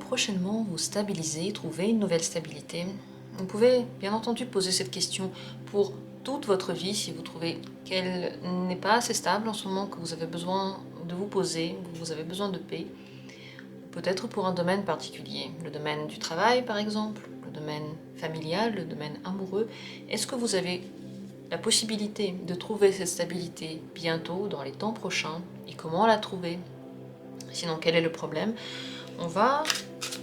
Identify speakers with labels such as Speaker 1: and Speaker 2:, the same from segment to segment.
Speaker 1: prochainement vous stabiliser, trouver une nouvelle stabilité? Vous pouvez bien entendu poser cette question pour toute votre vie si vous trouvez qu'elle n'est pas assez stable en ce moment, que vous avez besoin de vous poser, que vous avez besoin de paix. Peut-être pour un domaine particulier, le domaine du travail par exemple, le domaine familial, le domaine amoureux. Est-ce que vous avez la possibilité de trouver cette stabilité bientôt, dans les temps prochains? Et comment la trouver? Sinon, quel est le problème? On va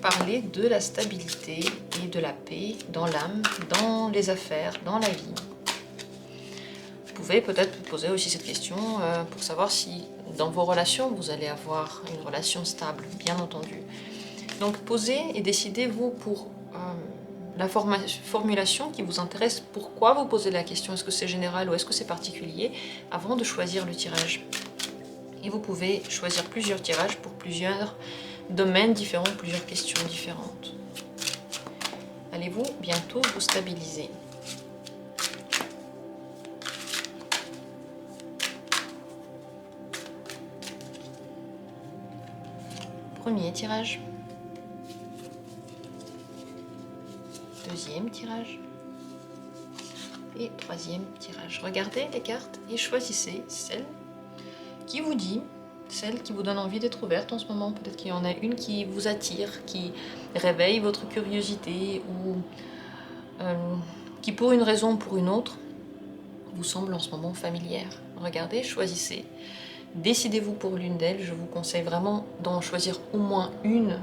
Speaker 1: parler de la stabilité et de la paix dans l'âme, dans les affaires, dans la vie. Vous pouvez peut-être vous poser aussi cette question pour savoir si dans vos relations, vous allez avoir une relation stable, bien entendu. Donc posez et décidez-vous pour la formulation qui vous intéresse. Pourquoi vous posez la question? Est-ce que c'est général ou est-ce que c'est particulier? Avant de choisir le tirage. Et vous pouvez choisir plusieurs tirages pour plusieurs domaines différents, plusieurs questions différentes. Allez-vous bientôt vous stabiliser? Premier tirage. Deuxième tirage. Et troisième tirage. Regardez les cartes et choisissez celle qui vous dit, celle qui vous donne envie d'être ouverte en ce moment. Peut-être qu'il y en a une qui vous attire, qui réveille votre curiosité ou qui pour une raison ou pour une autre vous semble en ce moment familière. Regardez, choisissez. Décidez-vous pour l'une d'elles. Je vous conseille vraiment d'en choisir au moins une.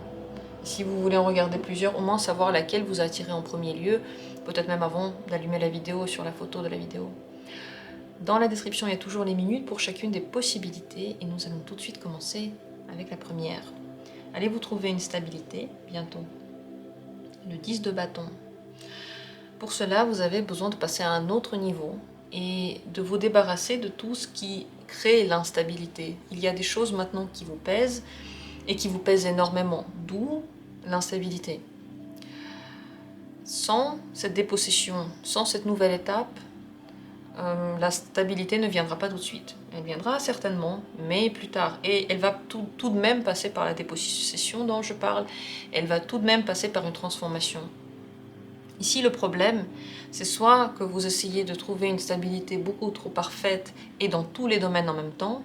Speaker 1: Si vous voulez en regarder plusieurs, au moins savoir laquelle vous a attiré en premier lieu, peut-être même avant d'allumer la vidéo sur la photo de la vidéo. Dans la description, il y a toujours les minutes pour chacune des possibilités et nous allons tout de suite commencer avec la première. Allez vous trouver une stabilité bientôt. Le 10 de bâton. Pour cela, vous avez besoin de passer à un autre niveau et de vous débarrasser de tout ce qui crée l'instabilité. Il y a des choses maintenant qui vous pèsent et qui vous pèsent énormément, d'où l'instabilité. Sans cette dépossession, sans cette nouvelle étape, la stabilité ne viendra pas tout de suite. Elle viendra certainement, mais plus tard. Et elle va tout de même passer par la dépossession dont je parle. Elle va tout de même passer par une transformation. Ici, le problème, c'est soit que vous essayez de trouver une stabilité beaucoup trop parfaite et dans tous les domaines en même temps,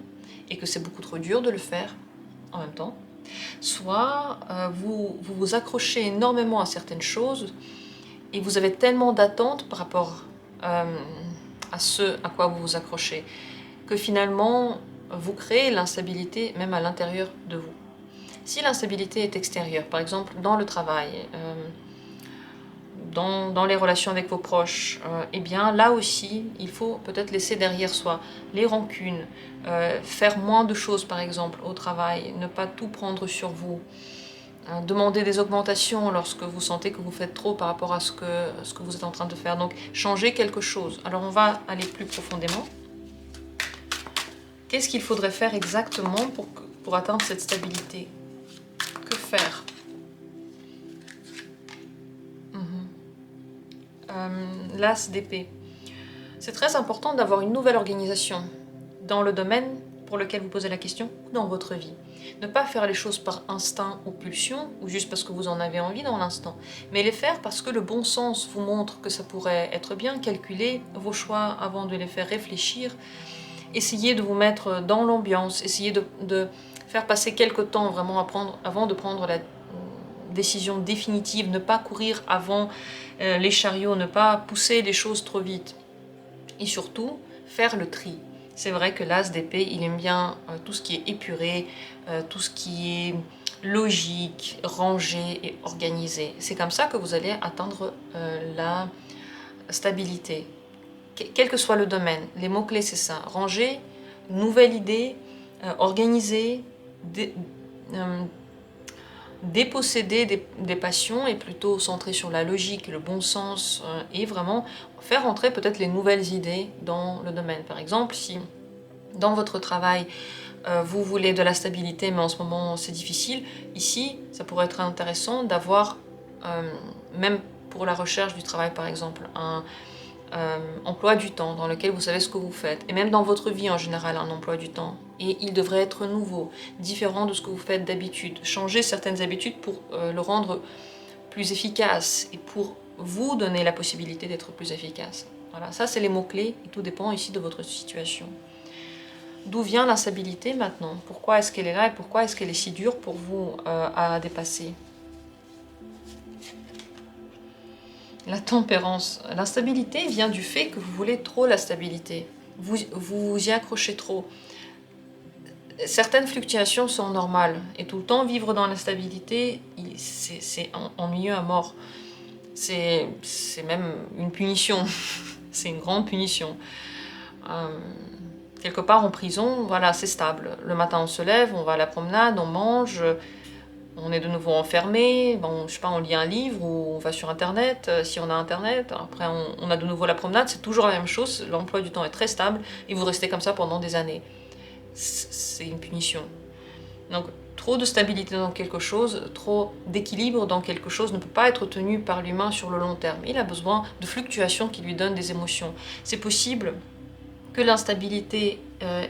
Speaker 1: et que c'est beaucoup trop dur de le faire en même temps, soit vous vous accrochez énormément à certaines choses et vous avez tellement d'attentes par rapport à ce à quoi vous vous accrochez, que finalement vous créez l'instabilité même à l'intérieur de vous. Si l'instabilité est extérieure, par exemple dans le travail, dans les relations avec vos proches, eh bien là aussi il faut peut-être laisser derrière soi les rancunes, faire moins de choses par exemple au travail, ne pas tout prendre sur vous, demander des augmentations lorsque vous sentez que vous faites trop par rapport à ce que vous êtes en train de faire. Donc changer quelque chose. Alors on va aller plus profondément. Qu'est-ce qu'il faudrait faire exactement pour atteindre cette stabilité? Que faire? L'as d'épée. C'est très important d'avoir une nouvelle organisation dans le domaine pour lequel vous posez la question ou dans votre vie. Ne pas faire les choses par instinct ou pulsion, ou juste parce que vous en avez envie dans l'instant, mais les faire parce que le bon sens vous montre que ça pourrait être bien. Calculer vos choix avant de les faire réfléchir. Essayez de vous mettre dans l'ambiance, essayez de faire passer quelques temps vraiment avant de prendre la décision définitive, ne pas courir avant les chariots, ne pas pousser les choses trop vite. Et surtout, faire le tri. C'est vrai que l'as d'épée, il aime bien tout ce qui est épuré, tout ce qui est logique, rangé et organisé. C'est comme ça que vous allez atteindre la stabilité. Quel que soit le domaine, les mots-clés c'est ça. Ranger, nouvelle idée, organiser, déposséder des passions et plutôt centrer sur la logique, le bon sens et vraiment faire entrer peut-être les nouvelles idées dans le domaine. Par exemple, si dans votre travail vous voulez de la stabilité mais en ce moment c'est difficile, ici ça pourrait être intéressant d'avoir, même pour la recherche du travail par exemple, emploi du temps dans lequel vous savez ce que vous faites, et même dans votre vie en général, un emploi du temps. Et il devrait être nouveau, différent de ce que vous faites d'habitude. Changer certaines habitudes pour le rendre plus efficace et pour vous donner la possibilité d'être plus efficace. Voilà, ça c'est les mots-clés, et tout dépend ici de votre situation. D'où vient l'instabilité maintenant? Pourquoi est-ce qu'elle est là et pourquoi est-ce qu'elle est si dure pour vous à dépasser? La tempérance. L'instabilité vient du fait que vous voulez trop la stabilité. Vous y accrochez trop. Certaines fluctuations sont normales et tout le temps vivre dans l'instabilité, c'est ennuyeux à mort. C'est même une punition. C'est une grande punition. Quelque part en prison, voilà, c'est stable. Le matin on se lève, on va à la promenade, on mange, on est de nouveau enfermé, bon, je sais pas, on lit un livre ou on va sur internet, si on a internet, après on a de nouveau la promenade, c'est toujours la même chose, l'emploi du temps est très stable et vous restez comme ça pendant des années. C'est une punition. Donc trop de stabilité dans quelque chose, trop d'équilibre dans quelque chose ne peut pas être tenu par l'humain sur le long terme. Il a besoin de fluctuations qui lui donnent des émotions. C'est possible que l'instabilité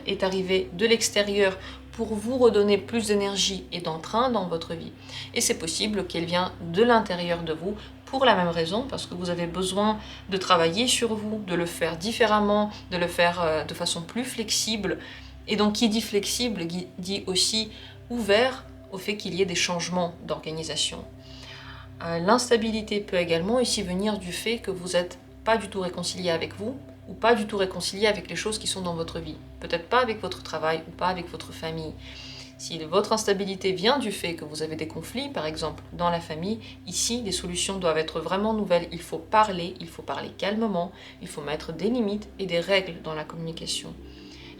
Speaker 1: est arrivée de l'extérieur pour vous redonner plus d'énergie et d'entrain dans votre vie. Et c'est possible qu'elle vienne de l'intérieur de vous pour la même raison, parce que vous avez besoin de travailler sur vous, de le faire différemment, de le faire de façon plus flexible. Et donc qui dit flexible dit aussi ouvert au fait qu'il y ait des changements d'organisation. L'instabilité peut également ici venir du fait que vous n'êtes pas du tout réconcilié avec vous, ou pas du tout réconcilié avec les choses qui sont dans votre vie. Peut-être pas avec votre travail ou pas avec votre famille. Si votre instabilité vient du fait que vous avez des conflits, par exemple, dans la famille, ici, des solutions doivent être vraiment nouvelles. Il faut parler calmement, il faut mettre des limites et des règles dans la communication.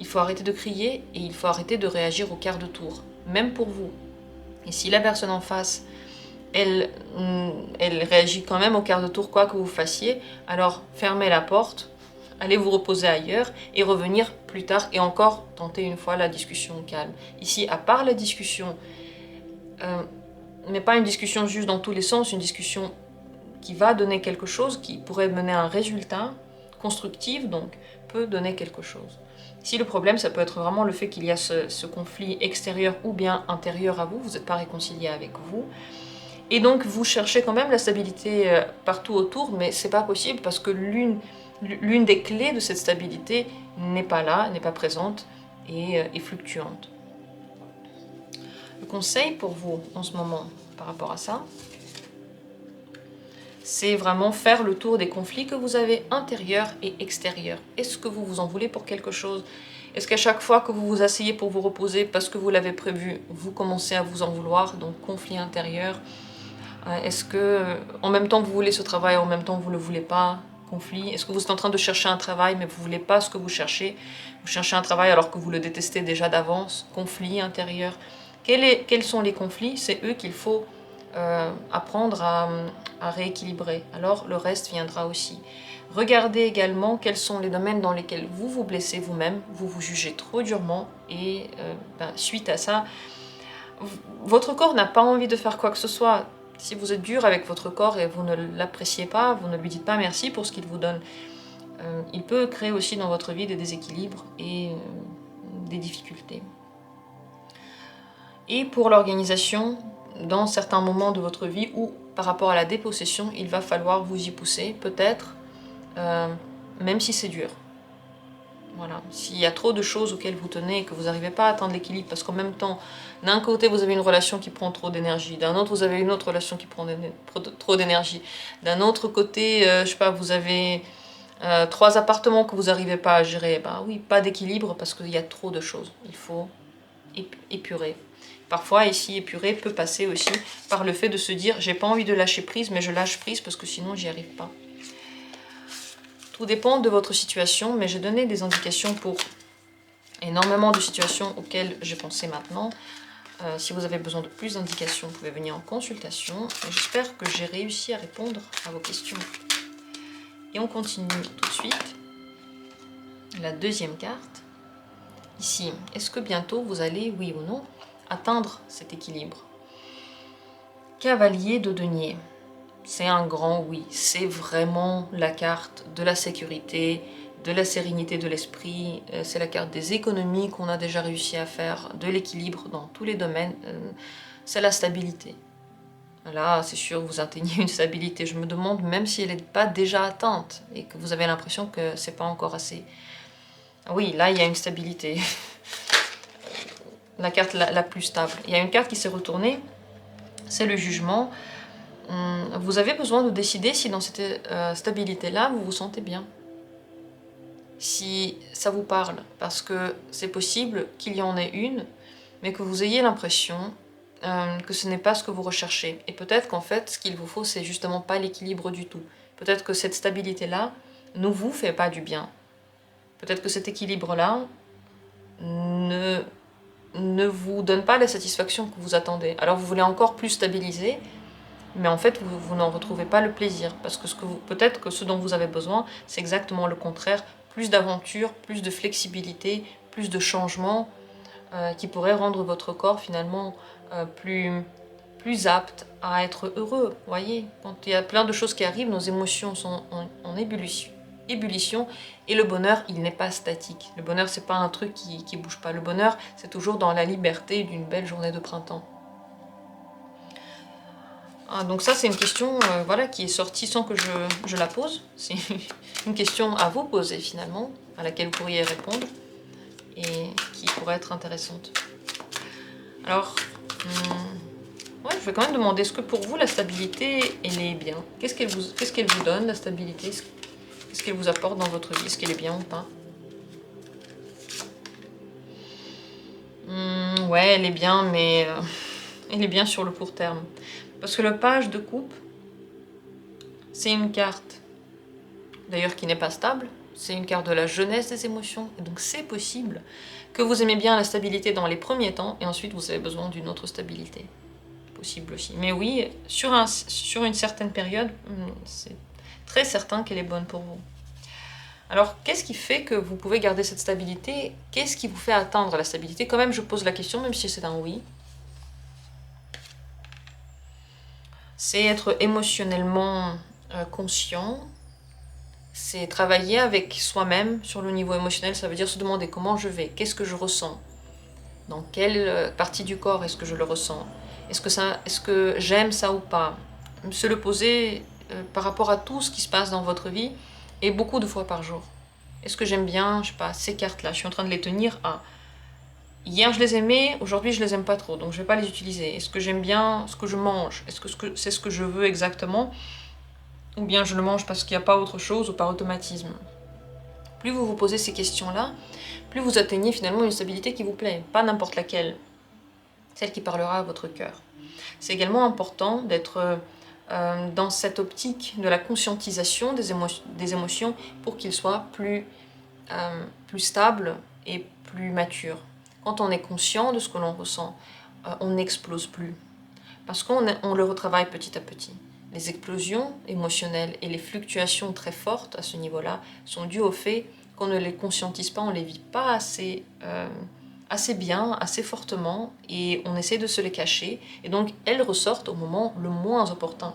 Speaker 1: Il faut arrêter de crier et il faut arrêter de réagir au quart de tour, même pour vous. Et si la personne en face, elle réagit quand même au quart de tour quoi que vous fassiez, alors fermez la porte, allez vous reposer ailleurs et revenir plus tard et encore tenter une fois la discussion calme. Ici, à part la discussion, mais pas une discussion juste dans tous les sens, une discussion qui va donner quelque chose, qui pourrait mener à un résultat constructif, donc peut donner quelque chose. Si le problème, ça peut être vraiment le fait qu'il y a ce conflit extérieur ou bien intérieur à vous, vous n'êtes pas réconcilié avec vous, et donc vous cherchez quand même la stabilité partout autour, mais c'est pas possible parce que l'une des clés de cette stabilité n'est pas là, n'est pas présente et est fluctuante. Le conseil pour vous en ce moment par rapport à ça, c'est vraiment faire le tour des conflits que vous avez intérieurs et extérieurs. Est-ce que vous vous en voulez pour quelque chose? Est-ce qu'à chaque fois que vous vous asseyez pour vous reposer parce que vous l'avez prévu, vous commencez à vous en vouloir, donc conflit intérieur? Est-ce que en même temps vous voulez ce travail, en même temps vous ne le voulez pas? Conflit. Est-ce que vous êtes en train de chercher un travail mais vous ne voulez pas ce que vous cherchez? Vous cherchez un travail alors que vous le détestez déjà d'avance? Conflit intérieur. Quels sont les conflits? C'est eux qu'il faut apprendre à rééquilibrer. Alors le reste viendra aussi. Regardez également quels sont les domaines dans lesquels vous vous blessez vous-même, vous vous jugez trop durement et suite à ça, votre corps n'a pas envie de faire quoi que ce soit. Si vous êtes dur avec votre corps et vous ne l'appréciez pas, vous ne lui dites pas merci pour ce qu'il vous donne, il peut créer aussi dans votre vie des déséquilibres et des difficultés. Et pour l'organisation, dans certains moments de votre vie ou par rapport à la dépossession, il va falloir vous y pousser, peut-être, même si c'est dur. Voilà. S'il y a trop de choses auxquelles vous tenez et que vous n'arrivez pas à atteindre l'équilibre, parce qu'en même temps, d'un côté vous avez une relation qui prend trop d'énergie, d'un autre vous avez une autre relation qui prend trop d'énergie, d'un autre côté, je sais pas, vous avez 3 appartements que vous n'arrivez pas à gérer, ben oui, pas d'équilibre parce qu'il y a trop de choses. Il faut épurer. Parfois, ici, épurer peut passer aussi par le fait de se dire j'ai pas envie de lâcher prise, mais je lâche prise parce que sinon j'y arrive pas. Tout dépend de votre situation, mais j'ai donné des indications pour énormément de situations auxquelles j'ai pensé maintenant. Si vous avez besoin de plus d'indications, vous pouvez venir en consultation. J'espère que j'ai réussi à répondre à vos questions. Et on continue tout de suite. La deuxième carte. Ici, est-ce que bientôt vous allez, oui ou non, atteindre cet équilibre? Cavalier de denier. c'est un grand oui. C'est vraiment la carte de la sécurité, de la sérénité de l'esprit. C'est la carte des économies qu'on a déjà réussi à faire, de l'équilibre dans tous les domaines. C'est la stabilité. Là, c'est sûr, vous atteignez une stabilité. Je me demande même si elle n'est pas déjà atteinte et que vous avez l'impression que c'est pas encore assez. Oui, là, il y a une stabilité. La carte la plus stable. Il y a une carte qui s'est retournée, c'est le jugement. Vous avez besoin de décider si dans cette stabilité-là, vous vous sentez bien. Si ça vous parle, parce que c'est possible qu'il y en ait une, mais que vous ayez l'impression que ce n'est pas ce que vous recherchez. Et peut-être qu'en fait, ce qu'il vous faut, c'est justement pas l'équilibre du tout. Peut-être que cette stabilité-là ne vous fait pas du bien. Peut-être que cet équilibre-là ne vous donne pas la satisfaction que vous attendez. Alors vous voulez encore plus stabiliser, mais en fait, vous n'en retrouvez pas le plaisir. Parce que peut-être que ce dont vous avez besoin, c'est exactement le contraire. Plus d'aventure, plus de flexibilité, plus de changement, qui pourrait rendre votre corps finalement plus apte à être heureux. Voyez, quand il y a plein de choses qui arrivent, nos émotions sont en ébullition, et le bonheur, il n'est pas statique. Le bonheur, c'est pas un truc qui bouge pas. Le bonheur, c'est toujours dans la liberté d'une belle journée de printemps. Ah, donc ça, c'est une question voilà, qui est sortie sans que je la pose. C'est une question à vous poser finalement, à laquelle vous pourriez répondre et qui pourrait être intéressante. Alors, ouais, je vais quand même demander, est-ce que pour vous, la stabilité, elle est bien? Qu'est-ce qu'elle vous donne, la stabilité? Qu'est-ce qu'elle vous apporte dans votre vie? Est-ce qu'elle est bien ou pas? Ouais, elle est bien, mais elle est bien sur le court terme. Parce que le page de coupe, c'est une carte, d'ailleurs qui n'est pas stable, c'est une carte de la jeunesse des émotions, et donc c'est possible que vous aimez bien la stabilité dans les premiers temps, et ensuite vous avez besoin d'une autre stabilité. Possible aussi. Mais oui, sur une certaine période, c'est très certain qu'elle est bonne pour vous. Alors, qu'est-ce qui fait que vous pouvez garder cette stabilité? Qu'est-ce qui vous fait atteindre la stabilité? Quand même, je pose la question, même si c'est un oui. C'est être émotionnellement conscient, c'est travailler avec soi-même sur le niveau émotionnel, ça veut dire se demander comment je vais, qu'est-ce que je ressens, dans quelle partie du corps est-ce que je le ressens, est-ce que j'aime ça ou pas, se le poser par rapport à tout ce qui se passe dans votre vie et beaucoup de fois par jour. Est-ce que j'aime bien, je sais pas, ces cartes-là, je suis en train de les tenir, hier je les aimais, aujourd'hui je les aime pas trop, donc je vais pas les utiliser. Est-ce que j'aime bien ce que je mange? Est-ce que c'est ce que je veux exactement? Ou bien je le mange parce qu'il n'y a pas autre chose ou par automatisme? Plus vous vous posez ces questions-là, plus vous atteignez finalement une stabilité qui vous plaît, pas n'importe laquelle, celle qui parlera à votre cœur. C'est également important d'être dans cette optique de la conscientisation des émotions pour qu'ils soient plus stables et plus matures. Quand on est conscient de ce que l'on ressent, on n'explose plus. Parce qu'on le retravaille petit à petit. Les explosions émotionnelles et les fluctuations très fortes à ce niveau-là sont dues au fait qu'on ne les conscientise pas, on ne les vit pas assez bien, assez fortement, et on essaie de se les cacher, et donc elles ressortent au moment le moins opportun.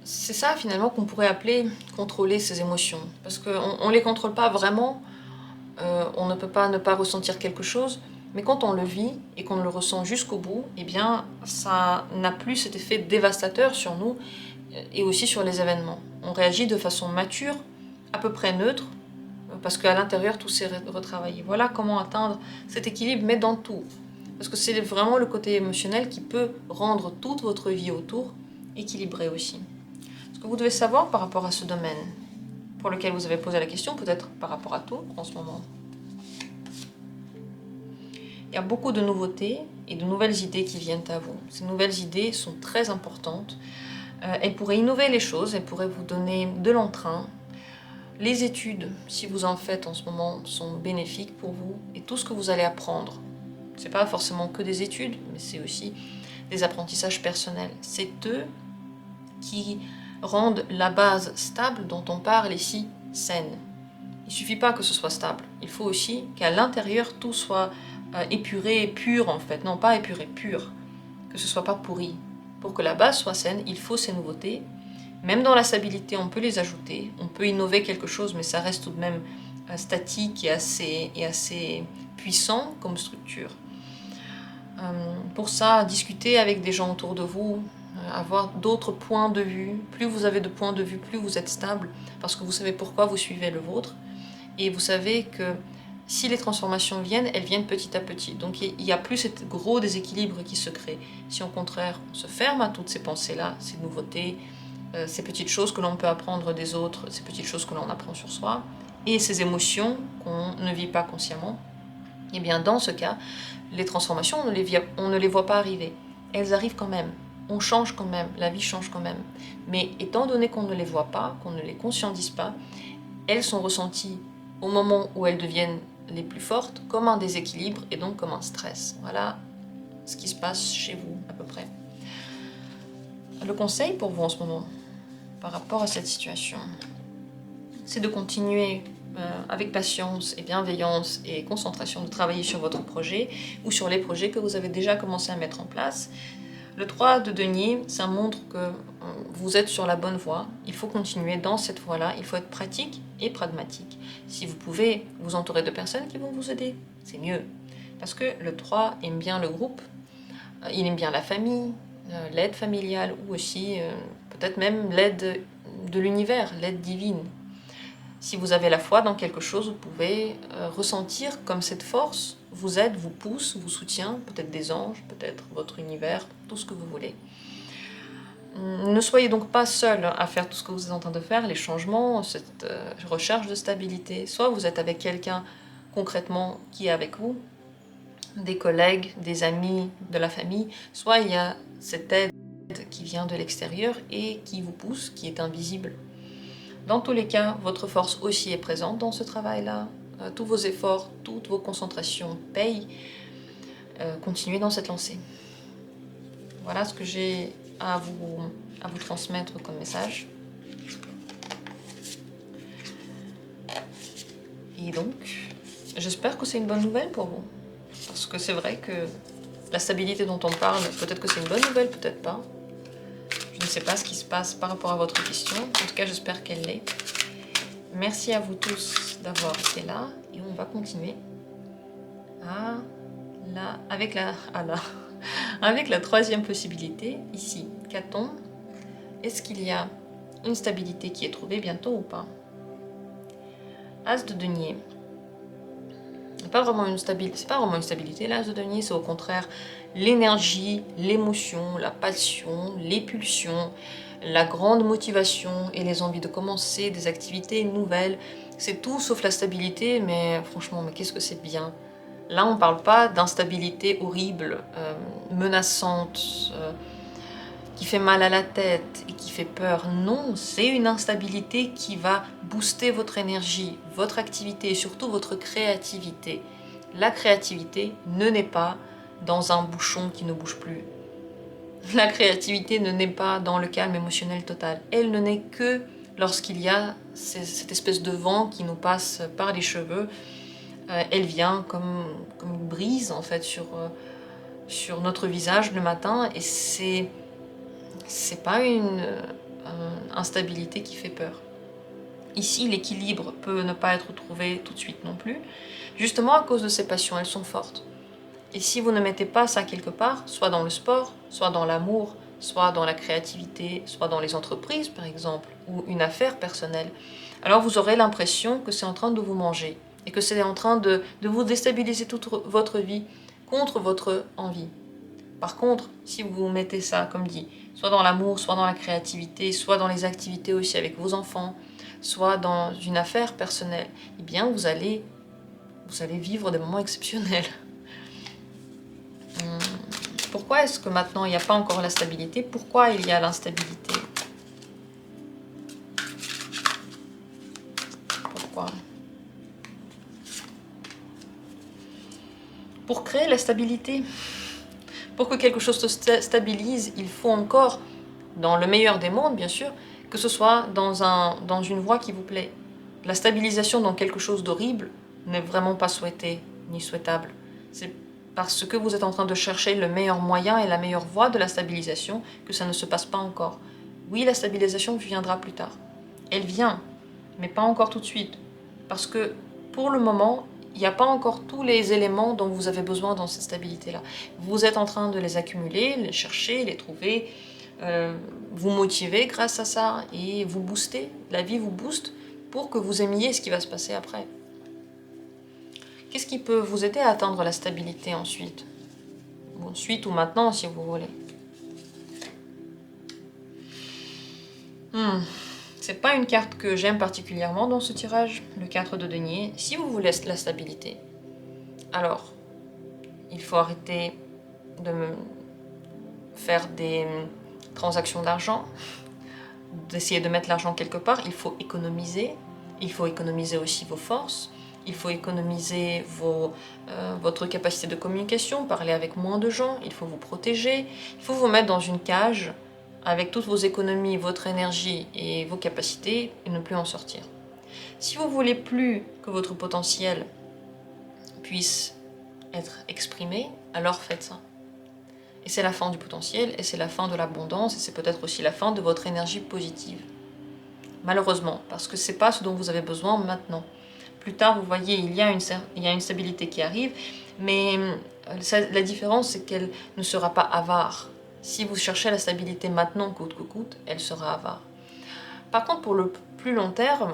Speaker 1: C'est ça finalement qu'on pourrait appeler contrôler ses émotions, parce qu'on ne les contrôle pas vraiment, on ne peut pas ne pas ressentir quelque chose, mais quand on le vit et qu'on le ressent jusqu'au bout, eh bien ça n'a plus cet effet dévastateur sur nous et aussi sur les événements. On réagit de façon mature, à peu près neutre, parce qu'à l'intérieur tout s'est retravaillé. Voilà comment atteindre cet équilibre, mais dans tout. Parce que c'est vraiment le côté émotionnel qui peut rendre toute votre vie autour équilibrée aussi. Ce que vous devez savoir par rapport à ce domaine, pour lequel vous avez posé la question, peut-être par rapport à tout en ce moment. Il y a beaucoup de nouveautés et de nouvelles idées qui viennent à vous. Ces nouvelles idées sont très importantes. Elles pourraient innover les choses, elles pourraient vous donner de l'entrain. Les études, si vous en faites en ce moment, sont bénéfiques pour vous et tout ce que vous allez apprendre. Ce n'est pas forcément que des études, mais c'est aussi des apprentissages personnels. C'est eux qui rendent la base stable dont on parle ici saine. Il ne suffit pas que ce soit stable, il faut aussi qu'à l'intérieur tout soit épuré, pur en fait. Non, pas épuré, pur. Que ce soit pas pourri. Pour que la base soit saine, il faut ces nouveautés Même dans la stabilité, on peut les ajouter, on peut innover quelque chose, mais ça reste tout de même statique et assez puissant comme structure. Pour ça, discuter avec des gens autour de vous, avoir d'autres points de vue. Plus vous avez de points de vue, plus vous êtes stable, parce que vous savez pourquoi vous suivez le vôtre. Et vous savez que si les transformations viennent, elles viennent petit à petit. Donc il n'y a plus ce gros déséquilibre qui se crée. Si au contraire, on se ferme à toutes ces pensées-là, ces nouveautés, ces petites choses que l'on peut apprendre des autres, ces petites choses que l'on apprend sur soi, et ces émotions qu'on ne vit pas consciemment, et bien dans ce cas, les transformations, on ne les voit pas arriver. Elles arrivent quand même. On change quand même, la vie change quand même. Mais étant donné qu'on ne les voit pas, qu'on ne les conscientise pas, elles sont ressenties au moment où elles deviennent les plus fortes comme un déséquilibre et donc comme un stress. Voilà ce qui se passe chez vous à peu près. Le conseil pour vous en ce moment, par rapport à cette situation, c'est de continuer avec patience et bienveillance et concentration de travailler sur votre projet ou sur les projets que vous avez déjà commencé à mettre en place. Le 3 de denier, ça montre que vous êtes sur la bonne voie. Il faut continuer dans cette voie-là. Il faut être pratique et pragmatique. Si vous pouvez vous entourer de personnes qui vont vous aider, c'est mieux. Parce que le 3 aime bien le groupe, il aime bien la famille, l'aide familiale ou aussi peut-être même l'aide de l'univers, l'aide divine. Si vous avez la foi dans quelque chose, vous pouvez ressentir comme cette force vous aide, vous pousse, vous soutient, peut-être des anges, peut-être votre univers, tout ce que vous voulez. Ne soyez donc pas seul à faire tout ce que vous êtes en train de faire, les changements, cette recherche de stabilité. Soit vous êtes avec quelqu'un concrètement qui est avec vous, des collègues, des amis, de la famille, soit il y a cette aide qui vient de l'extérieur et qui vous pousse, qui est invisible. Dans tous les cas, votre force aussi est présente dans ce travail-là. Tous vos efforts, toutes vos concentrations payent. Continuez dans cette lancée. Voilà ce que j'ai à vous transmettre comme message. Et donc, j'espère que c'est une bonne nouvelle pour vous. Parce que c'est vrai que la stabilité dont on parle, peut-être que c'est une bonne nouvelle, peut-être pas. Je ne sais pas ce qui se passe par rapport à votre question. En tout cas, j'espère qu'elle l'est. Merci à vous tous d'avoir été là. Et on va continuer avec la troisième possibilité. Ici, qu'a-t-on? Est-ce qu'il y a une stabilité qui est trouvée bientôt ou pas? As de denier. C'est pas vraiment une stabilité. L'as de denier, c'est au contraire l'énergie, l'émotion, la passion, les pulsions, la grande motivation et les envies de commencer des activités nouvelles. C'est tout sauf la stabilité, mais franchement, mais qu'est-ce que c'est bien. Là, on ne parle pas d'instabilité horrible, menaçante, qui fait mal à la tête et qui fait peur. Non, c'est une instabilité qui va booster votre énergie, votre activité et surtout votre créativité. La créativité ne naît pas dans un bouchon qui ne bouge plus. La créativité ne naît pas dans le calme émotionnel total. Elle ne naît que lorsqu'il y a cette espèce de vent qui nous passe par les cheveux. Elle vient comme une brise en fait sur notre visage le matin et c'est pas une instabilité qui fait peur. Ici, l'équilibre peut ne pas être trouvé tout de suite non plus, justement à cause de ces passions, elles sont fortes. Et si vous ne mettez pas ça quelque part, soit dans le sport, soit dans l'amour, soit dans la créativité, soit dans les entreprises par exemple, ou une affaire personnelle, alors vous aurez l'impression que c'est en train de vous manger et que c'est en train de vous déstabiliser toute votre vie contre votre envie. Par contre, si vous mettez ça, comme dit, soit dans l'amour, soit dans la créativité, soit dans les activités aussi avec vos enfants, soit dans une affaire personnelle, eh bien vous allez vivre des moments exceptionnels. Pourquoi est-ce que maintenant il n'y a pas encore la stabilité? Pourquoi il y a l'instabilité? Pourquoi? Pour créer la stabilité, pour que quelque chose se stabilise, il faut encore, dans le meilleur des mondes bien sûr, que ce soit dans une voie qui vous plaît. La stabilisation dans quelque chose d'horrible n'est vraiment pas souhaitée ni souhaitable. C'est parce que vous êtes en train de chercher le meilleur moyen et la meilleure voie de la stabilisation que ça ne se passe pas encore. Oui, la stabilisation viendra plus tard. Elle vient, mais pas encore tout de suite. Parce que pour le moment, il n'y a pas encore tous les éléments dont vous avez besoin dans cette stabilité-là. Vous êtes en train de les accumuler, les chercher, les trouver, vous motiver grâce à ça et vous booster. La vie vous booste pour que vous aimiez ce qui va se passer après. Qu'est-ce qui peut vous aider à atteindre la stabilité ensuite? Ensuite ou maintenant si vous voulez. C'est pas une carte que j'aime particulièrement dans ce tirage, le 4 de denier. Si vous voulez la stabilité, alors il faut arrêter de faire des transactions d'argent, d'essayer de mettre l'argent quelque part. Il faut économiser aussi vos forces, il faut économiser votre capacité de communication, parler avec moins de gens, il faut vous protéger, il faut vous mettre dans une cage avec toutes vos économies, votre énergie et vos capacités et ne plus en sortir. Si vous voulez plus que votre potentiel puisse être exprimé, alors faites ça. Et c'est la fin du potentiel, et c'est la fin de l'abondance, et c'est peut-être aussi la fin de votre énergie positive. Malheureusement, parce que c'est pas ce dont vous avez besoin maintenant. Plus tard, vous voyez, il y a une stabilité qui arrive, mais la différence, c'est qu'elle ne sera pas avare. Si vous cherchez la stabilité maintenant, coûte que coûte, elle sera avare. Par contre, pour le plus long terme,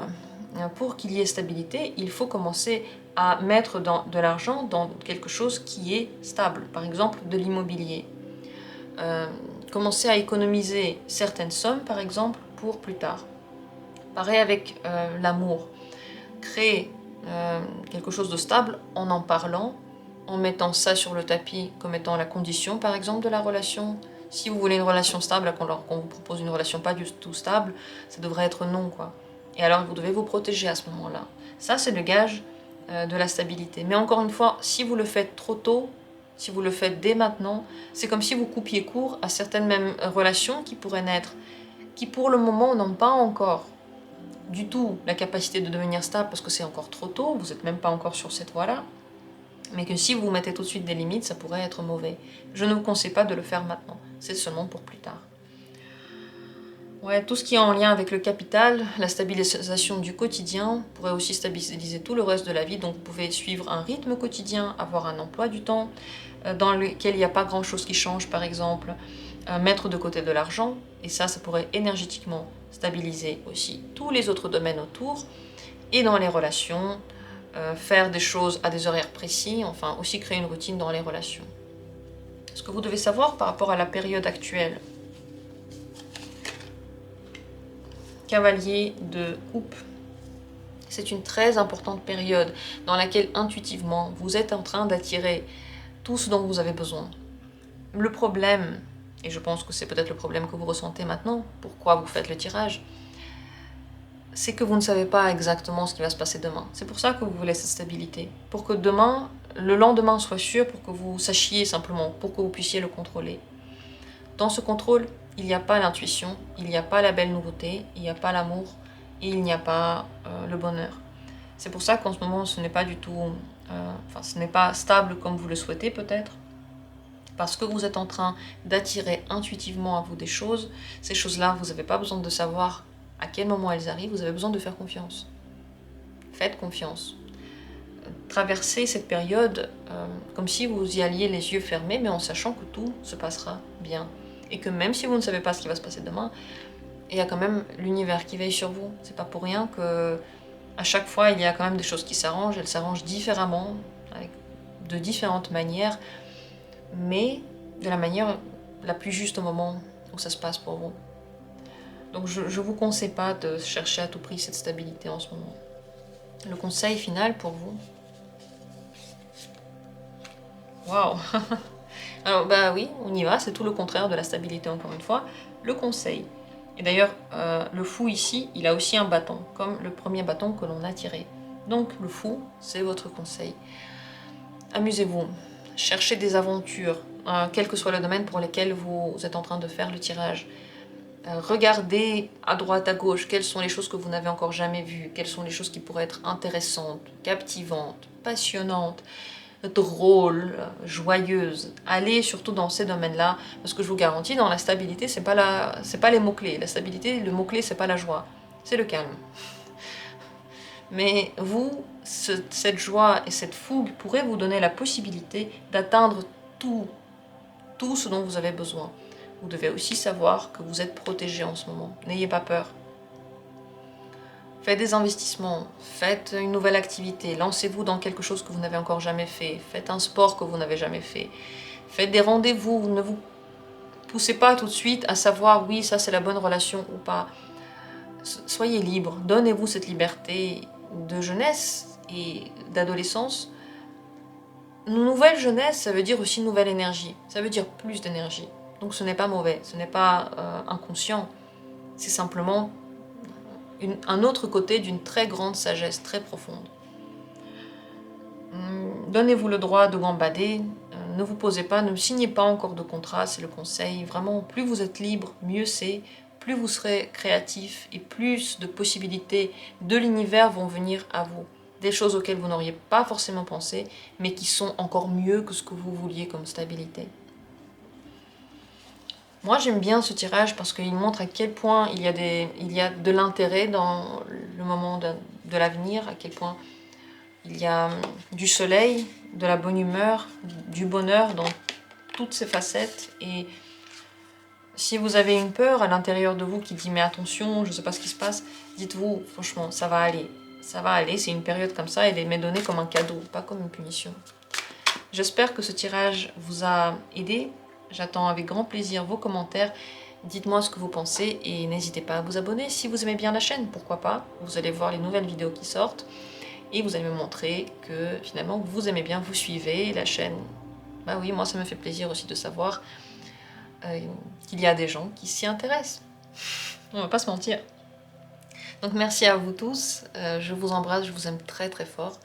Speaker 1: pour qu'il y ait stabilité, il faut commencer à mettre de l'argent dans quelque chose qui est stable. Par exemple, de l'immobilier. Commencer à économiser certaines sommes, par exemple, pour plus tard. Pareil avec l'amour. Créer quelque chose de stable en parlant, en mettant ça sur le tapis comme étant la condition, par exemple, de la relation. Si vous voulez une relation stable, qu'on vous propose une relation pas du tout stable, ça devrait être non, quoi. Et alors, vous devez vous protéger à ce moment-là. Ça, c'est le gage de la stabilité. Mais encore une fois, si vous le faites trop tôt, si vous le faites dès maintenant, c'est comme si vous coupiez court à certaines mêmes relations qui pourraient naître, qui pour le moment n'ont pas encore du tout la capacité de devenir stable parce que c'est encore trop tôt, vous n'êtes même pas encore sur cette voie-là, mais que si vous mettez tout de suite des limites, ça pourrait être mauvais. Je ne vous conseille pas de le faire maintenant, c'est seulement pour plus tard. Ouais, tout ce qui est en lien avec le capital, la stabilisation du quotidien pourrait aussi stabiliser tout le reste de la vie, donc vous pouvez suivre un rythme quotidien, avoir un emploi du temps dans lequel il n'y a pas grand-chose qui change, par exemple, mettre de côté de l'argent, et ça pourrait énergétiquement stabiliser aussi tous les autres domaines autour, et dans les relations, faire des choses à des horaires précis, enfin aussi créer une routine dans les relations. Ce que vous devez savoir par rapport à la période actuelle. Cavalier de coupe. C'est une très importante période dans laquelle intuitivement vous êtes en train d'attirer tout ce dont vous avez besoin. Le problème, et je pense que c'est peut-être le problème que vous ressentez maintenant, pourquoi vous faites le tirage, c'est que vous ne savez pas exactement ce qui va se passer demain. C'est pour ça que vous voulez cette stabilité. Pour que demain, le lendemain soit sûr, pour que vous sachiez simplement, pour que vous puissiez le contrôler. Dans ce contrôle, il n'y a pas l'intuition, il n'y a pas la belle nouveauté, il n'y a pas l'amour, et il n'y a pas le bonheur. C'est pour ça qu'en ce moment, ce n'est pas du tout... ce n'est pas stable comme vous le souhaitez peut-être, parce que vous êtes en train d'attirer intuitivement à vous des choses. Ces choses-là, vous n'avez pas besoin de savoir à quel moment elles arrivent, vous avez besoin de faire confiance. Faites confiance. Traversez cette période comme si vous y alliez les yeux fermés, mais en sachant que tout se passera bien. Et que même si vous ne savez pas ce qui va se passer demain, il y a quand même l'univers qui veille sur vous. C'est pas pour rien que à chaque fois, il y a quand même des choses qui s'arrangent. Elles s'arrangent différemment, de différentes manières, mais de la manière la plus juste au moment où ça se passe pour vous. Donc je ne vous conseille pas de chercher à tout prix cette stabilité en ce moment. Le conseil final pour vous. Waouh. Alors bah oui, on y va, c'est tout le contraire de la stabilité encore une fois. Le conseil. Et d'ailleurs, le fou ici, il a aussi un bâton, comme le premier bâton que l'on a tiré. Donc le fou, c'est votre conseil. Amusez-vous, cherchez des aventures, quel que soit le domaine pour lequel vous êtes en train de faire le tirage. Regardez à droite, à gauche, quelles sont les choses que vous n'avez encore jamais vues, quelles sont les choses qui pourraient être intéressantes, captivantes, passionnantes. drôle, joyeuse. Allez surtout dans ces domaines-là, parce que je vous garantis, dans la stabilité, c'est pas les mots-clés. La stabilité, le mot-clé, c'est pas la joie, c'est le calme. Mais vous, cette joie et cette fougue pourraient vous donner la possibilité d'atteindre tout ce dont vous avez besoin. Vous devez aussi savoir que vous êtes protégé en ce moment. N'ayez pas peur. Faites des investissements, faites une nouvelle activité, lancez-vous dans quelque chose que vous n'avez encore jamais fait, faites un sport que vous n'avez jamais fait, faites des rendez-vous, ne vous poussez pas tout de suite à savoir oui, ça c'est la bonne relation ou pas. Soyez libre, donnez-vous cette liberté de jeunesse et d'adolescence. Nouvelle jeunesse, ça veut dire aussi nouvelle énergie, ça veut dire plus d'énergie. Donc ce n'est pas mauvais, ce n'est pas inconscient, c'est simplement un autre côté d'une très grande sagesse, très profonde. Donnez-vous le droit de gambader, ne vous posez pas, ne signez pas encore de contrat, c'est le conseil. Vraiment, plus vous êtes libre, mieux c'est, plus vous serez créatif et plus de possibilités de l'univers vont venir à vous. Des choses auxquelles vous n'auriez pas forcément pensé, mais qui sont encore mieux que ce que vous vouliez comme stabilité. Moi, j'aime bien ce tirage parce qu'il montre à quel point il y a de l'intérêt dans le moment de l'avenir, à quel point il y a du soleil, de la bonne humeur, du bonheur dans toutes ses facettes. Et si vous avez une peur à l'intérieur de vous qui dit « mais attention, je ne sais pas ce qui se passe », dites-vous « franchement, ça va aller, c'est une période comme ça, elle m'est donnée comme un cadeau, pas comme une punition ». J'espère que ce tirage vous a aidé. J'attends avec grand plaisir vos commentaires. Dites-moi ce que vous pensez et n'hésitez pas à vous abonner si vous aimez bien la chaîne, pourquoi pas. Vous allez voir les nouvelles vidéos qui sortent et vous allez me montrer que finalement vous aimez bien, vous suivez la chaîne. Bah oui, moi ça me fait plaisir aussi de savoir qu'il y a des gens qui s'y intéressent. On va pas se mentir. Donc merci à vous tous, je vous embrasse, je vous aime très très fort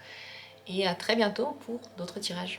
Speaker 1: et à très bientôt pour d'autres tirages.